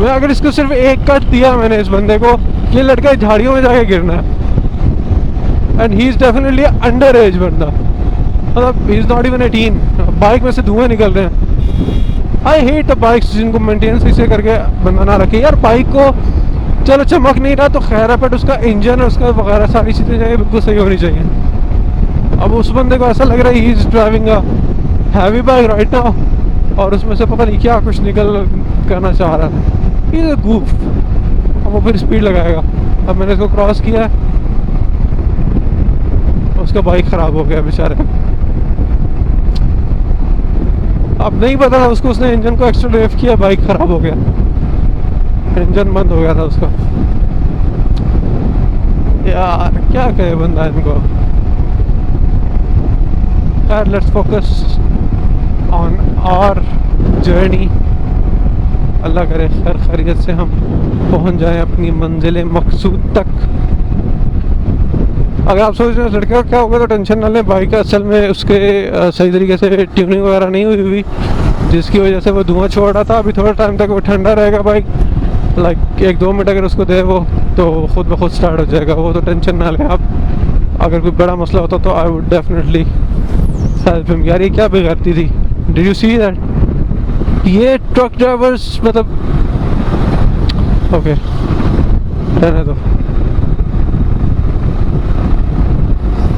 मैं अगर इसको सिर्फ एक कट दिया मैंने इस बंदे को, ये लड़का झाड़ियों में जाके गिरना है, and he is definitely under as बंदा, मतलब he is not even 18। Bike में से धुएं निकल रहे हैं। आई हेट द बाइक्स जिनको मेंटेनेंस इसे करके बंदा ना रखे। यार बाइक को चलो चमक नहीं रहा तो खैर है, बट उसका इंजन और उसका वगैरह सारी चीज़ें चाहिए बिल्कुल सही होनी चाहिए। अब उस बंदे को ऐसा लग रहा है he is driving a heavy bike right now, और उसमें से पता नहीं क्या कुछ निकल करना चाह रहा है, इज अ गूफ। अब वो फिर स्पीड लगाएगा। अब मैंने इसको क्रॉस किया, उसका बाइक ख़राब हो गया बेचारे। अब नहीं पता था उसको, उसने इंजन को एक्स्ट्रा ड्राइव किया, बाइक ख़राब हो गया, इंजन बंद हो गया था उसका। यार क्या कहे बंदा इनको। यार let's focus on our journey. अल्लाह करे खैर खैरियत से हम पहुंच जाएं अपनी मंजिल मकसूद तक। अगर आप सोच रहे हो लड़के का क्या होगा तो टेंशन ना लें, बाइक असल में उसके सही तरीके से ट्यूनिंग वगैरह नहीं हुई जिसकी वजह से वो धुआं छोड़ रहा था। अभी थोड़ा टाइम तक वो ठंडा रहेगा बाइक, लाइक 1-2 मिनट अगर उसको दे वो तो खुद ब खुद स्टार्ट हो जाएगा वो, तो टेंशन ना लें आप। अगर कोई बड़ा मसला होता तो I would definitely help him. यार ये क्या बेगरती थी, डिड यू सी दैट? ये ट्रक ड्राइवर्स मतलब ओके रहने दो,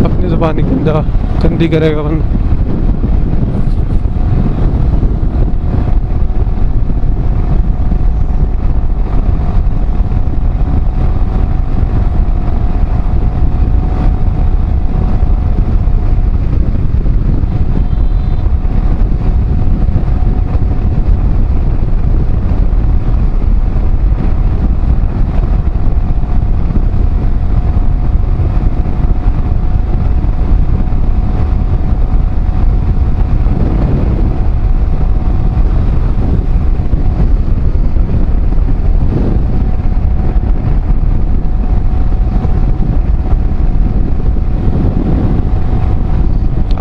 अपनी ज़ुबान ही गंदी करेगा बंदा।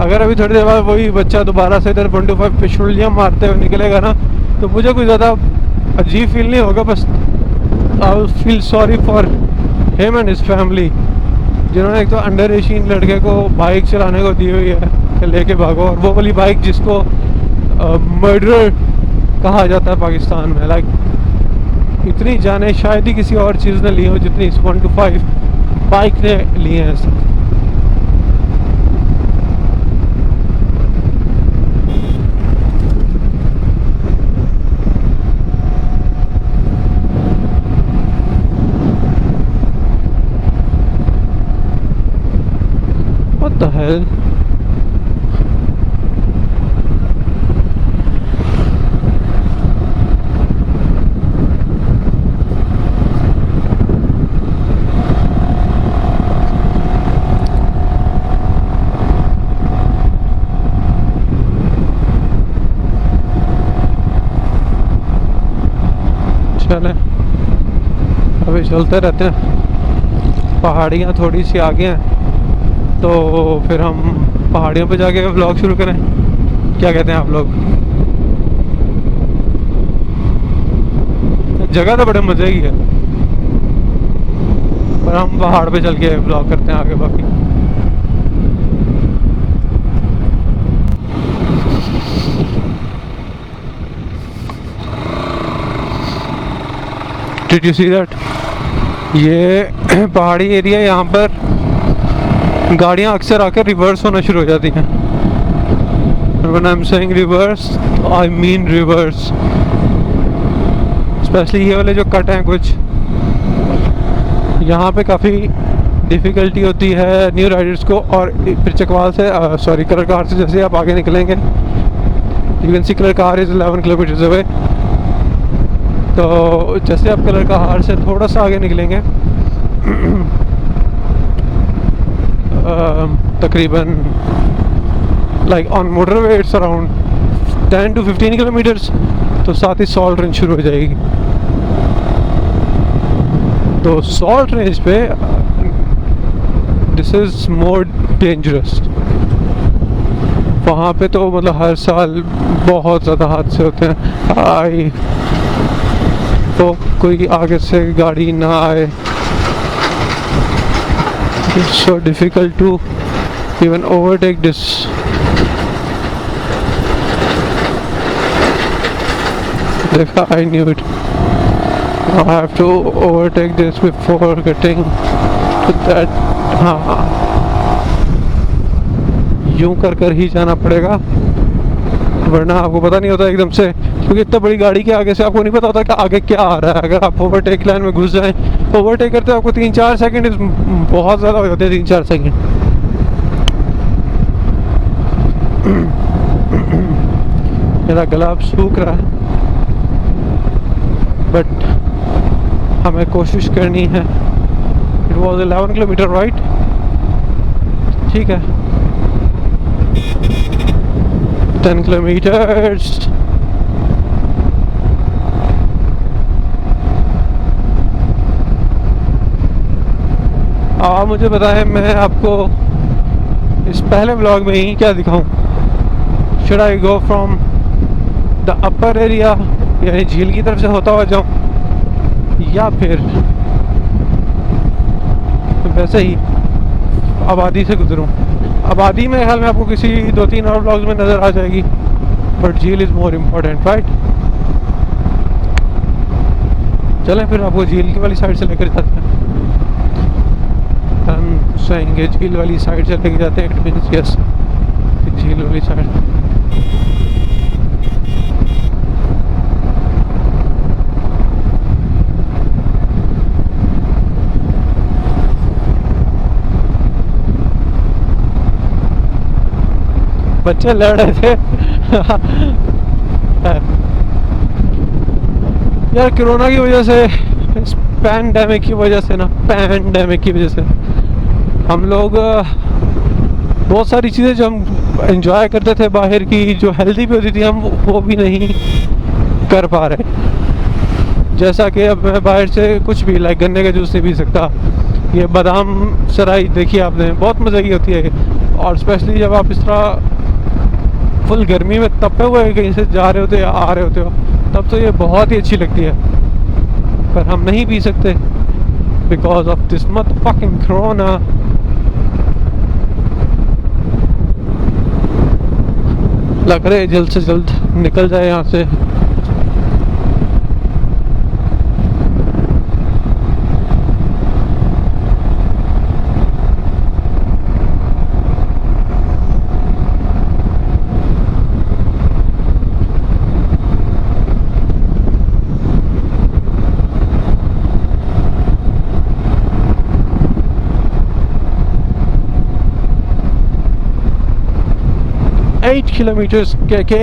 अगर अभी थोड़ी देर बाद वही बच्चा दोबारा से इधर 125 पिछुलियाँ मारते हुए निकलेगा ना तो मुझे कोई ज़्यादा अजीब फील नहीं होगा, बस I will feel sorry for him and his family, जिन्होंने एक तो अंडर 18 लड़के को बाइक चलाने को दी हुई है कि लेके भागो, और वो वाली बाइक जिसको मर्डर कहा जाता है पाकिस्तान में। लाइक इतनी जाने शायद ही किसी और चीज़ ने ली हो जितनी इस 125 बाइक ने ली हैं ऐसा। What the hell? चलें अभी चलते रहते हैं। पहाड़ियाँ थोड़ी सी आगे हैं, तो फिर हम पहाड़ियों पे जाके व्लॉग शुरू करें। क्या कहते हैं आप लोग? जगह तो बड़े मज़े की है, पर हम पहाड़ पे चल के व्लॉग करते हैं आगे बाकी। Did you see that? ये पहाड़ी एरिया, यहाँ पर गाड़ियाँ अक्सर आकर रिवर्स होना शुरू हो जाती हैं। When I'm saying reverse, I mean reverse. Specially ये वाले जो कट हैं कुछ, यहाँ पे काफ़ी डिफ़िकल्टी होती है न्यू राइडर्स को। और फिर चकवाल से सॉरी कलरकार से जैसे आप आगे निकलेंगे, यू कैन सी कलरकार इज़ 11 किलोमीटर्स अवे। तो जैसे आप कलरकार से थोड़ा सा आगे निकलेंगे, तकरीबन like on motorway it's around 10 to 15 kilometres, तो साथ ही सॉल्ट रेंज शुरू हो जाएगी। तो सॉल्ट रेंज पे दिस इज़ मोर डेंजरस। वहाँ पे तो मतलब हर साल बहुत ज़्यादा हादसे होते हैं। तो कोई आगे से गाड़ी ना आए, it's so difficult to even overtake this. देखा, I knew it. I have to overtake this before getting to that। हाँ, यूं कर कर ही जाना पड़ेगा, वरना आपको पता नहीं होता एकदम से, क्योंकि इतना बड़ी गाड़ी के आगे से आपको नहीं पता होता कि आगे क्या आ रहा है। अगर आप ओवरटेक लाइन में घुस जाएं, ओवरटेक करते आपको 3-4 सेकंड बहुत ज़्यादा हो जाते हैं। 3-4 सेकंड। मेरा गला अब सूख रहा है, बट हमें कोशिश करनी है। इट वॉज 11 किलोमीटर राइट, ठीक है। 10 किलोमीटर्स। मुझे बताएं, मैं आपको इस पहले व्लॉग में ही क्या दिखाऊं? Should I go from the upper area, यानी झील की तरफ से होता हुआ जाऊं, या फिर वैसे ही आबादी से गुजरूं? आबादी में ख्याल में आपको किसी 2-3 और व्लॉग्स में नज़र आ जाएगी, बट झील इज़ मोर इम्पोर्टेंट, राइट? चलें फिर आपको झील की वाली साइड से लेकर जाते हैं। हम सहेंगे झील वाली साइड से लेके जाते हैं। इट मीन्स यस, झील वाली साइड। बच्चे लड़ रहे थे। यार कोरोना की वजह से, इस पैंडेमिक की वजह से हम लोग बहुत सारी चीज़ें जो हम एंजॉय करते थे बाहर की, जो हेल्दी भी होती थी, हम वो भी नहीं कर पा रहे। जैसा कि अब मैं बाहर से कुछ भी लाइक गन्ने का जूस नहीं पी सकता। ये बादाम सराई देखी आपने, बहुत मज़े की होती है। और स्पेशली जब आप इस तरह फुल गर्मी में तपे हुए कहीं से जा रहे होते या आ रहे होते हो, तब तो ये बहुत ही अच्छी लगती है। पर हम नहीं पी सकते because of this motherfucking corona. लग रहा है जल्द से जल्द निकल जाए यहाँ से। Eight kilometers KK।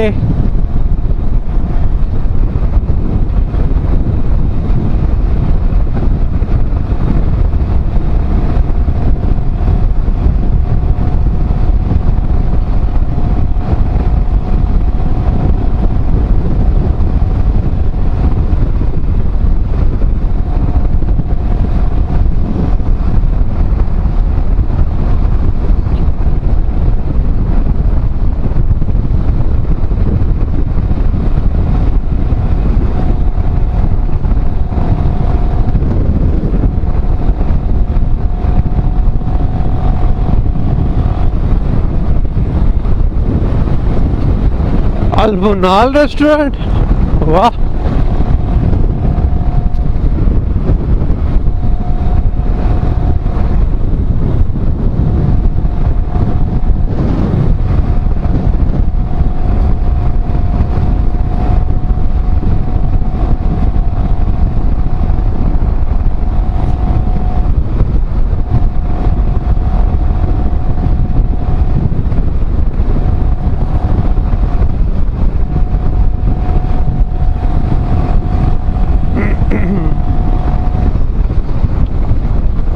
अल्बुनाल रेस्टोरेंट, वाह।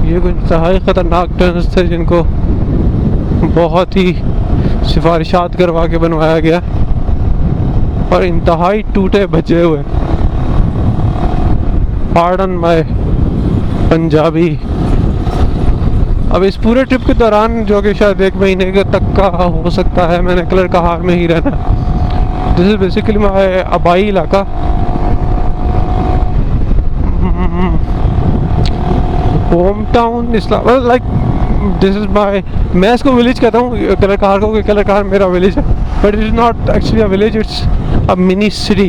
ये कुछ इंतहाई ख़तरनाक टर्न्स थे जिनको बहुत ही सिफारिशात करवा के बनवाया गया और इंतहाई टूटे बचे हुए। Pardon my Punjabi. अब इस पूरे ट्रिप के दौरान, जो कि शायद 1 महीने के तक का हो सकता है, मैंने कलर कहार में ही रहना। दिस इज़ बेसिकली माय आबाई इलाका। Home town Islam, like this is my, मैं इसको विलेज कहता हूँ कलर कहार को, कलर कहार मेरा विलेज है, but it is not actually a village, it's a mini city,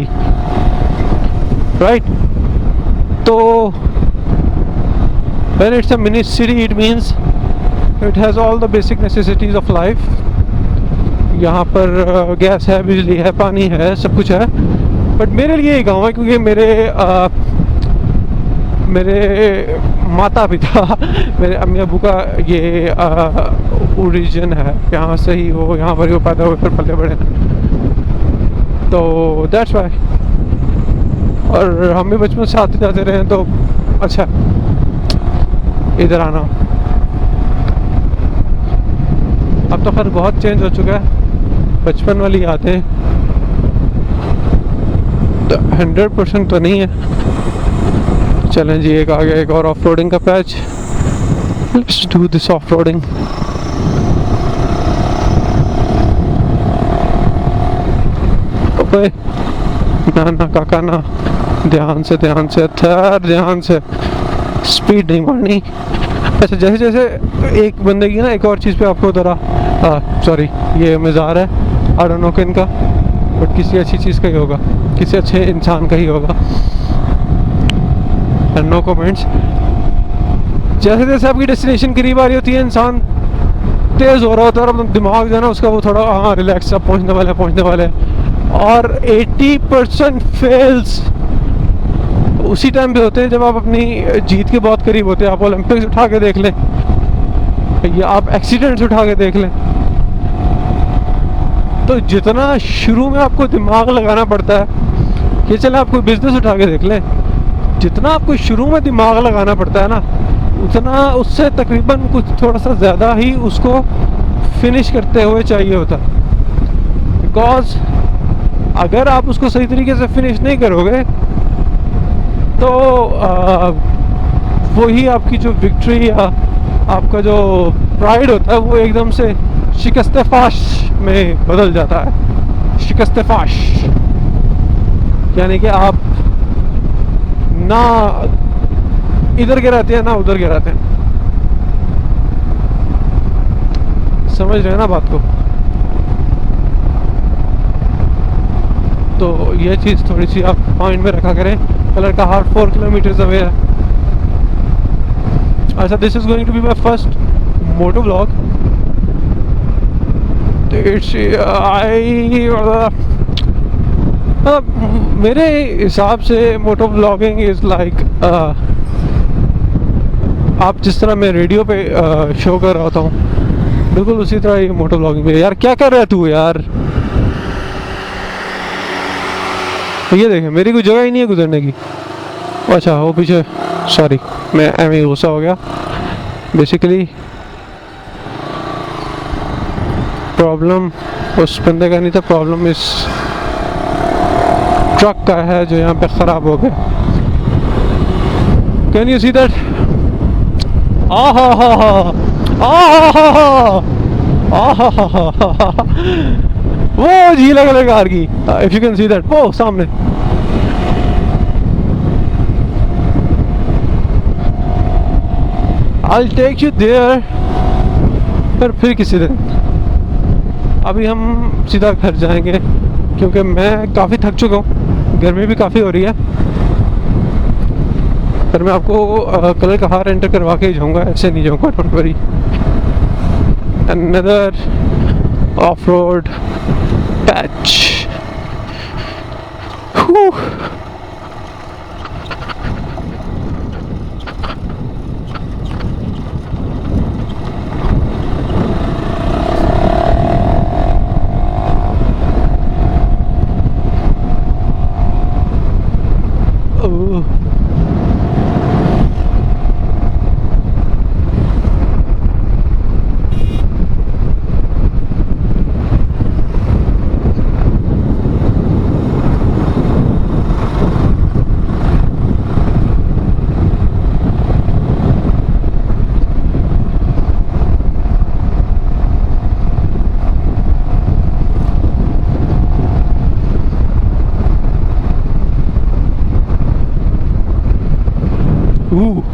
right. तो when it's a mini city it means it has all the basic necessities of life. यहाँ पर gas है, बिजली है, पानी है, सब कुछ है। बट मेरे लिए ये गाँव है क्योंकि मेरे माता पिता मेरे अम्मी अबू का ये ओरिजिन है, यहाँ से ही वो यहाँ पर ही वो पैदा हुए फिर पले बड़े, तो दैट्स वाई। और हम भी बचपन से आते जाते रहे, तो अच्छा इधर आना। अब तो खैर बहुत चेंज हो चुका है, बचपन वाली यादें तो 100% तो नहीं है। चलें जी, एक आगे एक और ऑफ रोडिंग का patch. Let's do this off roading. ओए ना ना काका ना, ध्यान से ठहर, ध्यान से, स्पीड नहीं मारनी। अच्छा, जैसे जैसे एक बंदे की ना एक और चीज़ पे आपको ज़रा सॉरी ये मज़ार है, आई डोंट नो किन का, बट किसी अच्छी चीज़ का ही होगा, किसी अच्छे इंसान का ही होगा, नो कमेंट्स। जैसे जैसे आपकी डेस्टिनेशन करीब आ रही होती है, इंसान तेज़ हो रहा होता है और अपना दिमाग जो है ना उसका वो थोड़ा हाँ रिलैक्स, अब पहुंचने वाले और 80% फेल्स उसी टाइम पे होते हैं जब आप अपनी जीत के बहुत करीब होते हैं। आप ओलंपिक्स उठा के देख लें या आप एक्सीडेंट्स उठा के देख लें, तो जितना शुरू में आपको दिमाग लगाना पड़ता है, ये चले आप कोई बिजनेस उठा के देख लें, जितना आपको शुरू में दिमाग लगाना पड़ता है ना, उतना उससे तकरीबन कुछ थोड़ा सा ज़्यादा ही उसको फिनिश करते हुए चाहिए होता। बिकॉज अगर आप उसको सही तरीके से फिनिश नहीं करोगे तो वही आपकी जो विक्ट्री या आपका जो प्राइड होता है वो एकदम से शिकस्त फाश में बदल जाता है। शिकस्त फाश यानी कि आप ना इधर गिराते हैं ना उधर गिराते हैं। समझ रहे हैं ना बात को? तो ये चीज़ थोड़ी सी आप माइंड में रखा करें। कलर का हार 4 किलोमीटर अवे है। अच्छा, this is going to be my first moto vlog. मेरे हिसाब से मोटो व्लॉगिंग इज़ लाइक आप जिस तरह मैं रेडियो पे शो कर रहा हूँ, बिल्कुल उसी तरह ये मोटो व्लॉगिंग भी। यार क्या कर रहा है तू यार? ये देखें, मेरी कोई जगह ही नहीं है गुजरने की। अच्छा, वो पीछे, सॉरी मैं एम गुस्सा हो गया। बेसिकली प्रॉब्लम उस बंदे का नहीं था, प्रॉब्लम इस ट्रक का है जो यहाँ पे ख़राब हो गया। Can you see that? वो झील है कलर कार की। If you can see that, वो सामने। I'll take you there, पर फिर किसी दिन। अभी हम सीधा घर जाएंगे क्योंकि मैं काफ़ी थक चुका हूँ, गर्मी भी काफ़ी हो रही है। पर मैं आपको कलर का हार एंटर करवा के ही जाऊँगा, ऐसे नहीं जाऊँगा, don't worry. Another of road patch.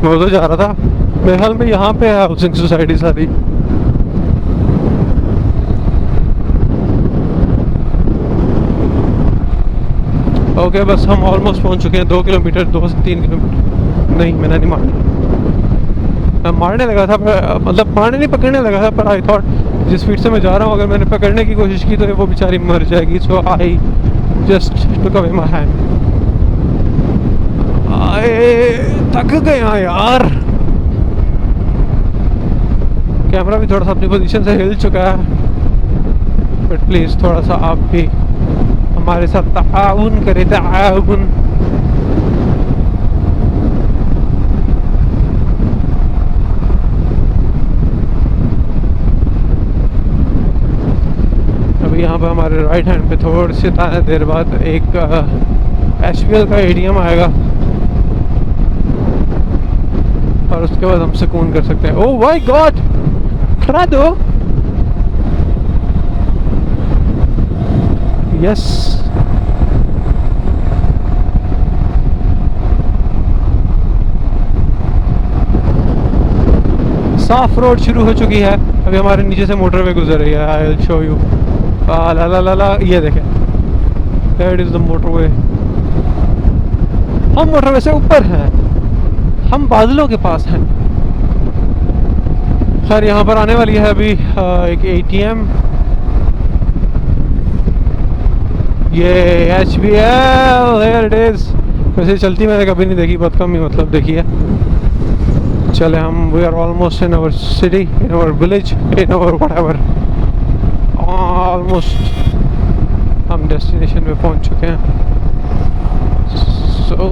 मैं उधर जा रहा था, मेरे ख्याल में यहाँ पे है हाउसिंग सोसाइटी सारी। ओके बस हम ऑलमोस्ट पहुँच चुके हैं। 2 किलोमीटर, 2 से 3 किलोमीटर। नहीं, मैंने नहीं मारना। मैं मारने लगा था, मतलब मारने नहीं, पकड़ने लगा था, पर आई थॉट जिस स्पीड से मैं जा रहा हूँ, अगर मैंने पकड़ने की कोशिश की तो वो बेचारी मर जाएगी। So I just took away my hand. थक गया यार। कैमरा भी थोड़ा सा अपनी पोजीशन से हिल चुका है, बट प्लीज थोड़ा सा आप भी हमारे साथ ताउन करें, ताउन। अभी यहाँ पे हमारे राइट हैंड पे थोड़ी सी देर बाद एक HPL का ATM आएगा और उसके बाद हम सुकून कर सकते हैं। ओह माय गॉड, खड़ा दो। यस, साफ रोड शुरू हो चुकी है। अभी हमारे नीचे से मोटरवे गुजर रही है। I will show you. ला ला ला ला, ये देखें, दैट इज द मोटरवे। हम मोटरवे से ऊपर हैं, हम बादलों के पास हैं। खैर यहाँ पर आने वाली है अभी एक ATM। ये HPL, there it is। वैसे चलती मैंने कभी नहीं देखी, बहुत कम ही मतलब देखी है। चले हम, we are almost in our city, in our village, in our whatever. Almost हम डेस्टिनेशन पे पहुंच चुके हैं। सो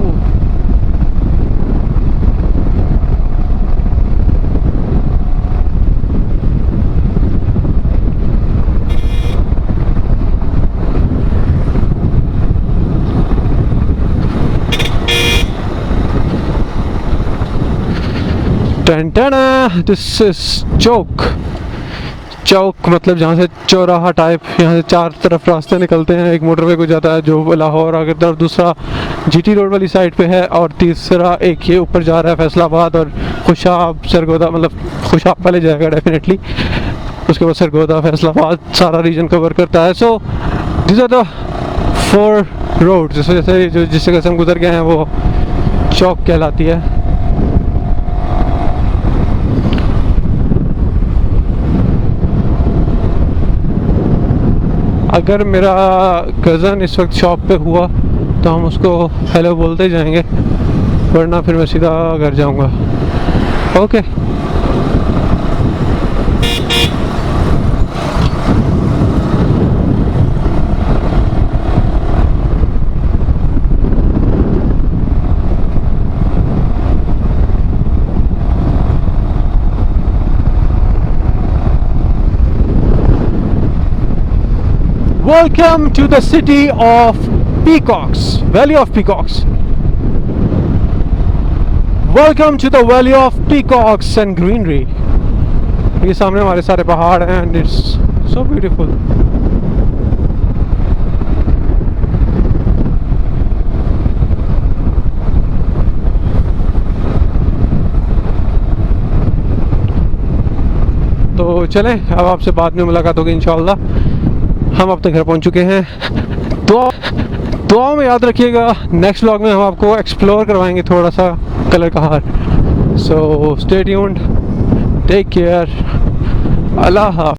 दिस इज चौक मतलब जहाँ से चौराहा टाइप, यहाँ से 4 तरफ रास्ते निकलते हैं। एक मोटरवे को जाता है जो लाहौर अगर, दूसरा GT रोड वाली साइड पे है, और तीसरा एक ये ऊपर जा रहा है फैसलाबाद और खुशाब सरगोदा, मतलब खुशाब पहले जाएगा डेफिनेटली, उसके बाद सरगोदा फैसलाबाद सारा रीजन कवर करता है। So this are the 4 road. जिस वजह से जो जिस जगह से हम गुजर गए हैं वो चौक कहलाती है। अगर मेरा कज़न इस वक्त शॉप पे हुआ तो हम उसको हेलो बोलते जाएंगे, वरना फिर मैं सीधा घर जाऊंगा। Okay Welcome to the city of Peacocks, Valley of Peacocks. Welcome to the Valley of Peacocks and greenery. ये सामने हमारे सारे पहाड़ हैं and it's so beautiful. तो चलें, अब आपसे बाद में मुलाकात होगी इंशाल्लाह। हम अब तक घर पहुंच चुके हैं। दुआ में याद रखिएगा, नेक्स्ट व्लॉग में हम आपको एक्सप्लोर करवाएंगे थोड़ा सा Kallar Kahar. So stay tuned, take care, अल्लाह हाफ़िज़।